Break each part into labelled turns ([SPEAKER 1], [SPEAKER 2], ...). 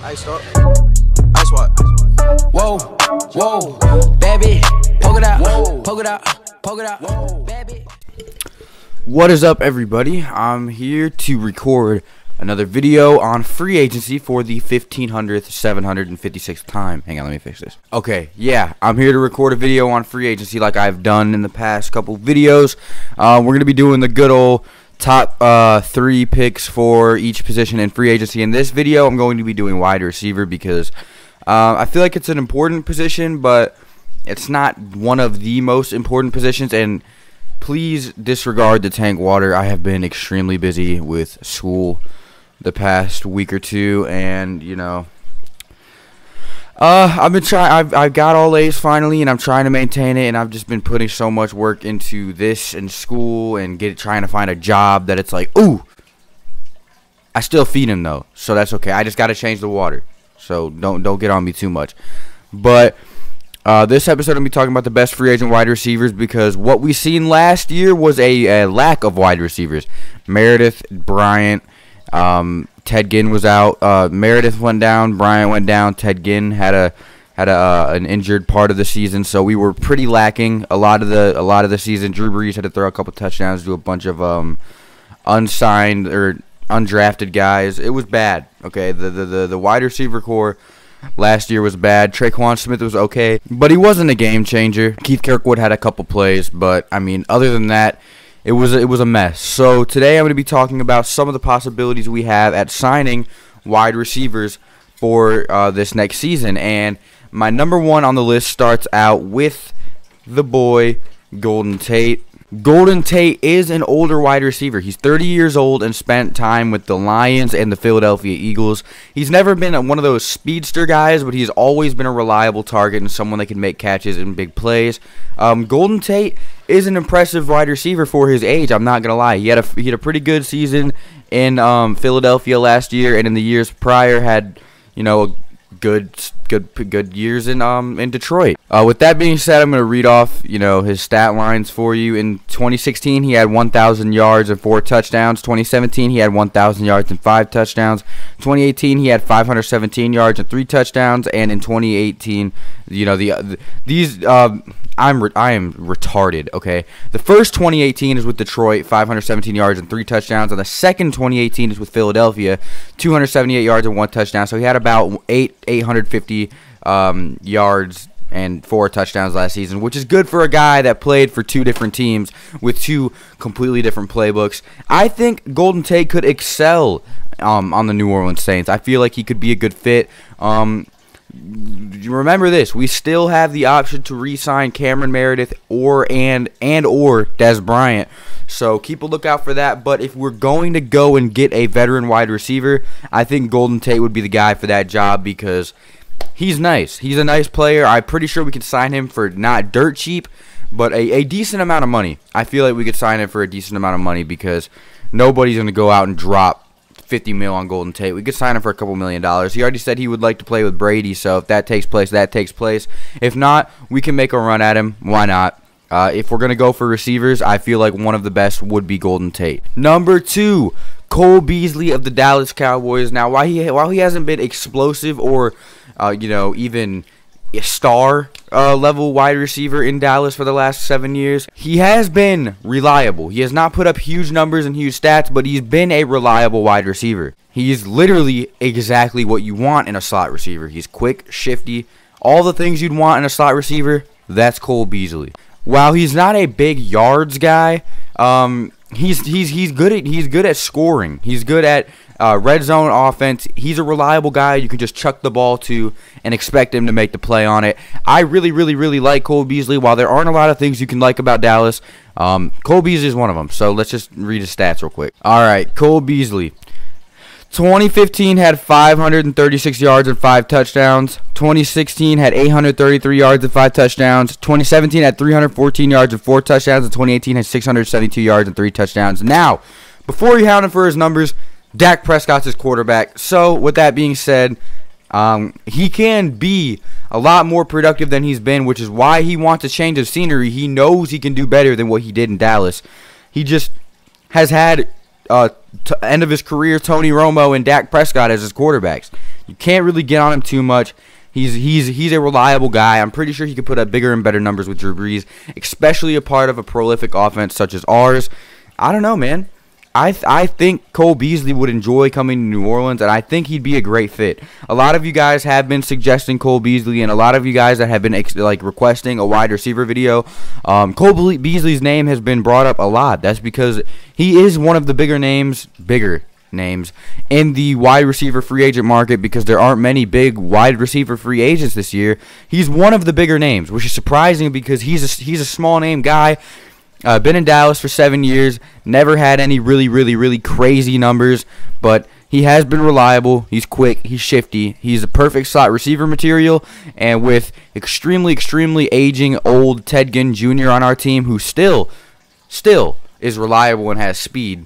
[SPEAKER 1] Ice stop. Ice what?
[SPEAKER 2] Whoa, whoa, baby, poke it out, poke it out, poke it out, whoa, baby.
[SPEAKER 3] What is up, everybody? I'm here to record another video on free agency for the 1500th, 756th time. Hang on, let me fix this. Okay, yeah, I'm here to record a video on free agency like I've done in the past couple videos. We're going to be doing the good old top 3 picks for each position in free agency. In this video, I'm going to be doing wide receiver because I feel like it's an important position, but it's not one of the most important positions. And please disregard the tank water. I have been extremely busy with school the past week or two, and you know, I've got all A's finally, and I'm trying to maintain it. And I've just been putting so much work into this and school and trying to find a job that it's like, ooh, I still feed him though, so that's okay. I just got to change the water, so don't get on me too much. But this episode, I'm going to be talking about the best free agent wide receivers, because what we seen last year was a lack of wide receivers. Meredith, Bryant, Ted Ginn was out. Meredith went down, Bryant went down. Ted Ginn had an injured part of the season, so we were pretty lacking a lot of the season. Drew Brees had to throw a couple touchdowns to a bunch of unsigned or undrafted guys. It was bad. Okay, the wide receiver core last year was bad. Traquan Smith was okay, but he wasn't a game changer. Keith Kirkwood had a couple plays, but I mean, other than that, it was a mess. So today I'm going to be talking about some of the possibilities we have at signing wide receivers for this next season. And my number one on the list starts out with the boy Golden Tate. Golden Tate is an older wide receiver. He's 30 years old and spent time with the Lions and the Philadelphia Eagles. He's never been one of those speedster guys, but he's always been a reliable target and someone that can make catches and big plays. Golden Tate is an impressive wide receiver for his age. I'm not gonna lie. He had a pretty good season in Philadelphia last year, and in the years prior had, you know, good years in Detroit. With that being said, I'm going to read off, you know, his stat lines for you. In 2016, he had 1,000 yards and 4 touchdowns. 2017, he had 1,000 yards and 5 touchdowns. 2018, he had 517 yards and 3 touchdowns. And in 2018, you know, I am retarded. Okay, the first 2018 is with Detroit, 517 yards and 3 touchdowns, and the second 2018 is with Philadelphia, 278 yards and 1 touchdown. So he had about 850 yards and 4 touchdowns last season, which is good for a guy that played for 2 different teams with 2 completely different playbooks. I think Golden Tate could excel on the New Orleans Saints. I feel like he could be a good fit. Remember this: we still have the option to re-sign Cameron Meredith or Des Bryant, so keep a lookout for that. But if we're going to go and get a veteran wide receiver, I think Golden Tate would be the guy for that job, because he's nice. He's a nice player. I'm pretty sure we could sign him for not dirt cheap, but a decent amount of money. I feel like we could sign him for a decent amount of money, because nobody's going to go out and drop 50 mil on Golden Tate. We could sign him for a couple $1 million. He already said he would like to play with Brady, so if that takes place, that takes place. If not, we can make a run at him. Why not? If we're going to go for receivers, I feel like one of the best would be Golden Tate. Number 2, Cole Beasley of the Dallas Cowboys. Now, while he hasn't been explosive or you know, even a star level wide receiver in Dallas for the last 7 years, he has been reliable. He has not put up huge numbers and huge stats, but he's been a reliable wide receiver. He's literally exactly what you want in a slot receiver. He's quick, shifty, all the things you'd want in a slot receiver. That's Cole Beasley. While he's not a big yards guy, he's good at scoring. He's good at red zone offense. He's a reliable guy you can just chuck the ball to and expect him to make the play on it. I really like Cole Beasley. While there aren't a lot of things you can like about Dallas, Cole Beasley is one of them. So let's just read his stats real quick. All right, Cole Beasley. 2015 had 536 yards and 5 touchdowns. 2016 had 833 yards and 5 touchdowns. 2017 had 314 yards and 4 touchdowns. And 2018 had 672 yards and 3 touchdowns. Now, before you hound him for his numbers, Dak Prescott's his quarterback. So, with that being said, he can be a lot more productive than he's been, which is why he wants a change of scenery. He knows he can do better than what he did in Dallas. He just has had end of his career Tony Romo and Dak Prescott as his quarterbacks. You can't really get on him too much. He's a reliable guy. I'm pretty sure he could put up bigger and better numbers with Drew Brees, especially a part of a prolific offense such as ours. I don't know, man. I think Cole Beasley would enjoy coming to New Orleans, and I think he'd be a great fit. A lot of you guys have been suggesting Cole Beasley, and a lot of you guys that have been requesting a wide receiver video. Cole Beasley's name has been brought up a lot. That's because he is one of the bigger names in the wide receiver free agent market, because there aren't many big wide receiver free agents this year. He's one of the bigger names, which is surprising because he's a small name guy. Been in Dallas for 7 years, never had any really crazy numbers, but he has been reliable. He's quick, he's shifty, he's a perfect slot receiver material, and with extremely aging old Ted Ginn Jr. on our team, who still is reliable and has speed,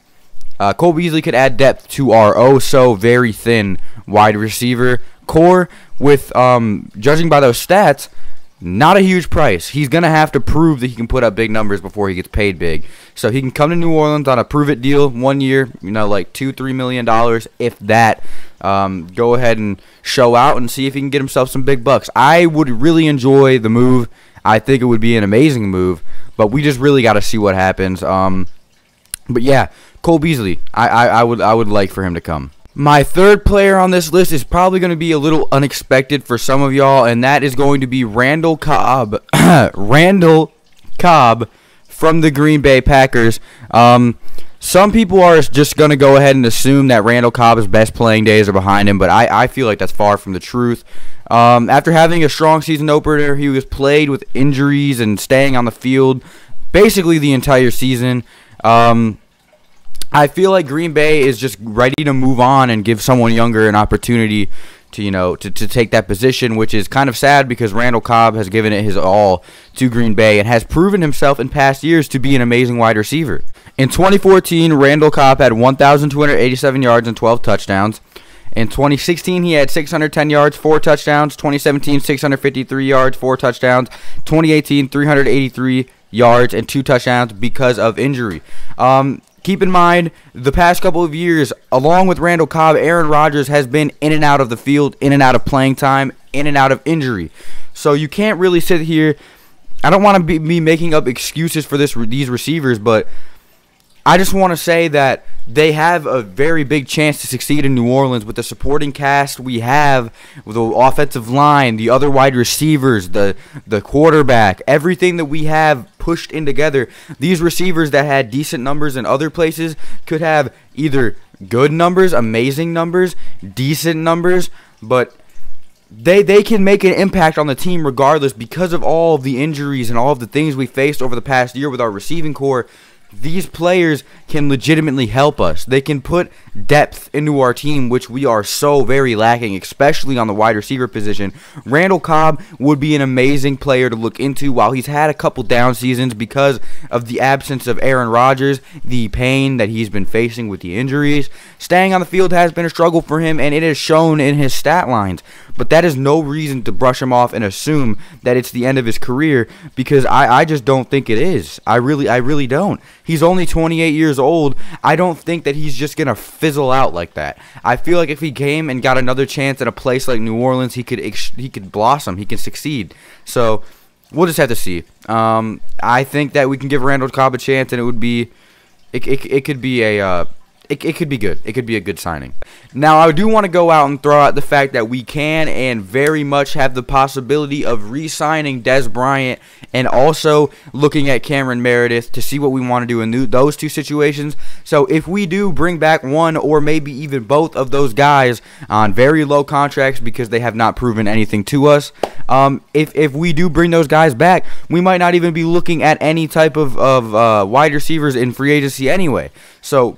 [SPEAKER 3] Cole Beasley could add depth to our very thin wide receiver core with, judging by those stats, not a huge price. He's going to have to prove that he can put up big numbers before he gets paid big. So he can come to New Orleans on a prove-it deal, 1 year, like $2-3 million, if that. Go ahead and show out and see if he can get himself some big bucks. I would really enjoy the move. I think it would be an amazing move, but we just really got to see what happens. But yeah, Cole Beasley, I would like for him to come. My third player on this list is probably going to be a little unexpected for some of y'all, and that is going to be Randall Cobb. Randall Cobb from the Green Bay Packers. Some people are just going to go ahead and assume that Randall Cobb's best playing days are behind him, but I feel like that's far from the truth. After having a strong season opener, he was played with injuries and staying on the field basically the entire season. I feel like Green Bay is just ready to move on and give someone younger an opportunity to, to take that position, which is kind of sad because Randall Cobb has given it his all to Green Bay and has proven himself in past years to be an amazing wide receiver. In 2014, Randall Cobb had 1,287 yards and 12 touchdowns. In 2016, he had 610 yards, 4 touchdowns. 2017, 653 yards, 4 touchdowns. 2018, 383 yards and 2 touchdowns because of injury. Keep in mind, the past couple of years, along with Randall Cobb, Aaron Rodgers has been in and out of the field, in and out of playing time, in and out of injury. So you can't really sit here. I don't want to be making up excuses for these receivers, but I just want to say that they have a very big chance to succeed in New Orleans with the supporting cast we have, with the offensive line, the other wide receivers, the quarterback, everything that we have pushed in together. These receivers that had decent numbers in other places could have either good numbers, amazing numbers, decent numbers, but they can make an impact on the team regardless because of all of the injuries and all of the things we faced over the past year with our receiving core. These players can legitimately help us. They can put depth into our team, which we are so very lacking, especially on the wide receiver position. Randall Cobb would be an amazing player to look into. While he's had a couple down seasons because of the absence of Aaron Rodgers, the pain that he's been facing with the injuries, staying on the field has been a struggle for him, and it is shown in his stat lines. But that is no reason to brush him off and assume that it's the end of his career, because I just don't think it is. I really don't. He's only 28 years old. I don't think that he's just going to fizzle out like that. I feel like if he came and got another chance at a place like New Orleans, he could blossom. He can succeed. So we'll just have to see. I think that we can give Randall Cobb a chance, and it could be good. It could be a good signing. Now, I do want to go out and throw out the fact that we can and very much have the possibility of re-signing Dez Bryant and also looking at Cameron Meredith to see what we want to do in those two situations. So if we do bring back one or maybe even both of those guys on very low contracts because they have not proven anything to us, if we do bring those guys back, we might not even be looking at any type of wide receivers in free agency anyway. So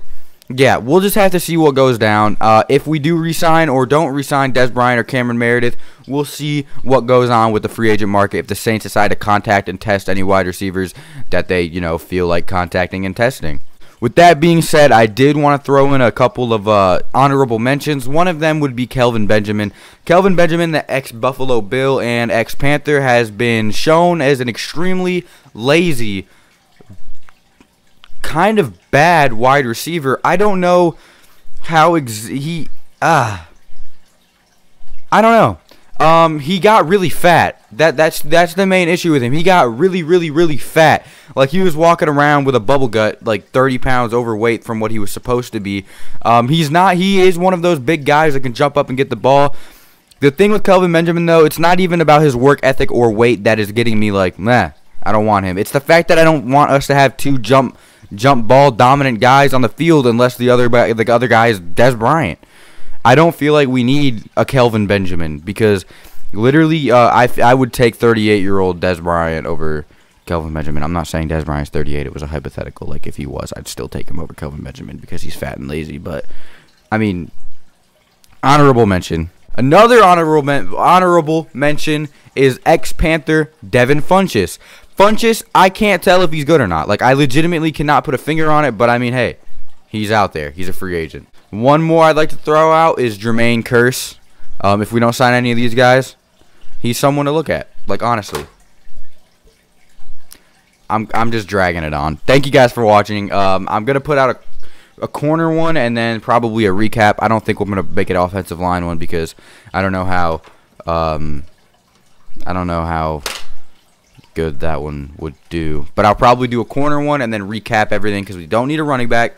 [SPEAKER 3] yeah, we'll just have to see what goes down. If we do re-sign or don't re-sign Dez Bryant or Cameron Meredith, we'll see what goes on with the free agent market if the Saints decide to contact and test any wide receivers that they, feel like contacting and testing. With that being said, I did want to throw in a couple of honorable mentions. One of them would be Kelvin Benjamin. Kelvin Benjamin, the ex-Buffalo Bill and ex-Panther, has been shown as an extremely lazy, kind of bad wide receiver. I don't know how I don't know. He got really fat. That's the main issue with him. He got really fat. Like, he was walking around with a bubble gut, like 30 pounds overweight from what he was supposed to be. He's not. He is one of those big guys that can jump up and get the ball. The thing with Kelvin Benjamin, though, it's not even about his work ethic or weight that is getting me like, meh, I don't want him. It's the fact that I don't want us to have two jump ball dominant guys on the field unless the other guy is Des Bryant. I don't feel like we need a Kelvin Benjamin because literally I would take 38-year-old Des Bryant over Kelvin Benjamin. I'm not saying Des Bryant's 38. It was a hypothetical. Like, if he was, I'd still take him over Kelvin Benjamin because he's fat and lazy. But, I mean, honorable mention. Another honorable mention is ex-Panther Devin Funchess. Funchess, I can't tell if he's good or not. Like, I legitimately cannot put a finger on it, but I mean, hey, he's out there. He's a free agent. One more I'd like to throw out is Jermaine Kearse. If we don't sign any of these guys, he's someone to look at. Like, honestly. I'm just dragging it on. Thank you guys for watching. I'm going to put out a corner one and then probably a recap. I don't think we're going to make it offensive line one because I don't know how good that one would do. But I'll probably do a corner one and then recap everything because we don't need a running back.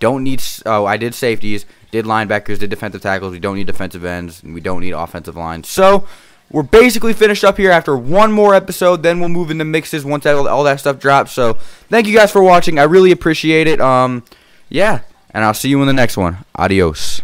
[SPEAKER 3] Don't need. Oh, I did safeties, did linebackers, did defensive tackles. We don't need defensive ends, and we don't need offensive line. So we're basically finished up here after one more episode. Then we'll move into mixes once all that stuff drops. So thank you guys for watching. I really appreciate it. Yeah, and I'll see you in the next one. Adios.